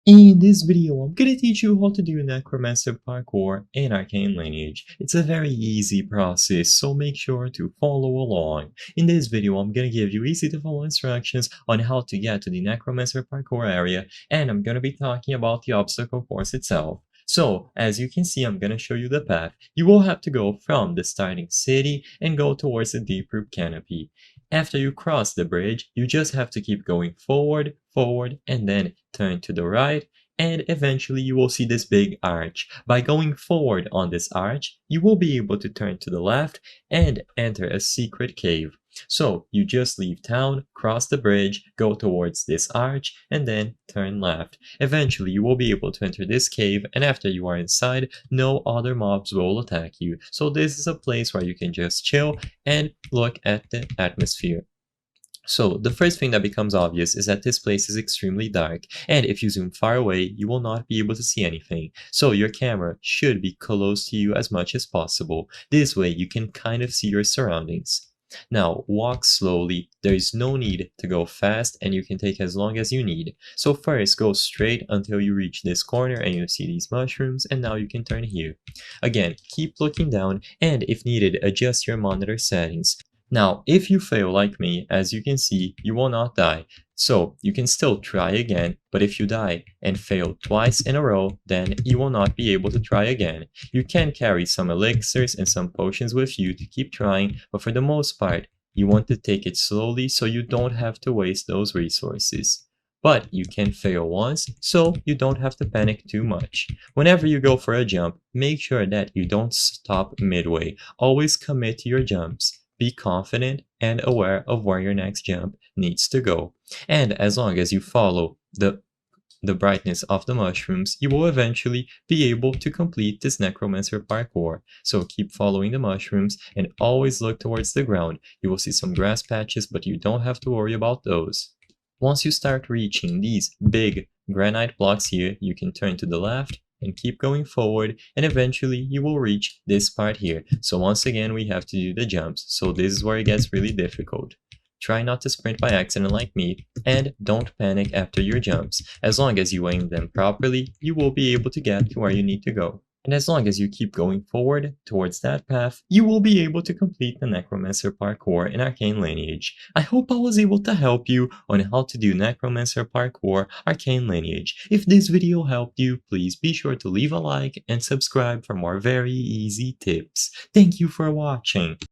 In this video, I'm gonna teach you how to do Necromancer Parkour in Arcane Lineage. It's a very easy process, so make sure to follow along. In this video, I'm gonna give you easy to follow instructions on how to get to the Necromancer Parkour area, and I'm gonna be talking about the obstacle course itself. So, as you can see, I'm gonna show you the path. You will have to go from the starting city and go towards the deep roof canopy. After you cross the bridge, you just have to keep going forward, and then turn to the right, and eventually you will see this big arch. By going forward on this arch, you will be able to turn to the left and enter a secret cave. So you just leave town, cross the bridge, go towards this arch, and then turn left. Eventually you will be able to enter this cave, and after you are inside, no other mobs will attack you. So this is a place where you can just chill and look at the atmosphere. So the first thing that becomes obvious is that this place is extremely dark, and if you zoom far away, you will not be able to see anything. So your camera should be close to you as much as possible. This way you can kind of see your surroundings. Now walk slowly, there is no need to go fast, and you can take as long as you need. So first go straight until you reach this corner and you see these mushrooms, and now you can turn here. Again, keep looking down, and if needed, adjust your monitor settings. Now, if you fail like me, as you can see, you will not die. So, you can still try again, but if you die and fail twice in a row, then you will not be able to try again. You can carry some elixirs and some potions with you to keep trying, but for the most part, you want to take it slowly so you don't have to waste those resources. But you can fail once, so you don't have to panic too much. Whenever you go for a jump, make sure that you don't stop midway. Always commit to your jumps. Be confident and aware of where your next jump needs to go. And as long as you follow the brightness of the mushrooms, you will eventually be able to complete this Necromancer parkour. So keep following the mushrooms and always look towards the ground. You will see some grass patches, but you don't have to worry about those. Once you start reaching these big granite blocks here, you can turn to the left and keep going forward, and eventually you will reach this part here. So once again we have to do the jumps, so this is where it gets really difficult. Try not to sprint by accident like me, and don't panic after your jumps. As long as you aim them properly, you will be able to get to where you need to go. And as long as you keep going forward towards that path, you will be able to complete the Necromancer parkour in Arcane Lineage. I hope I was able to help you on how to do Necromancer parkour Arcane Lineage. If this video helped you, please be sure to leave a like and subscribe for more very easy tips. Thank you for watching.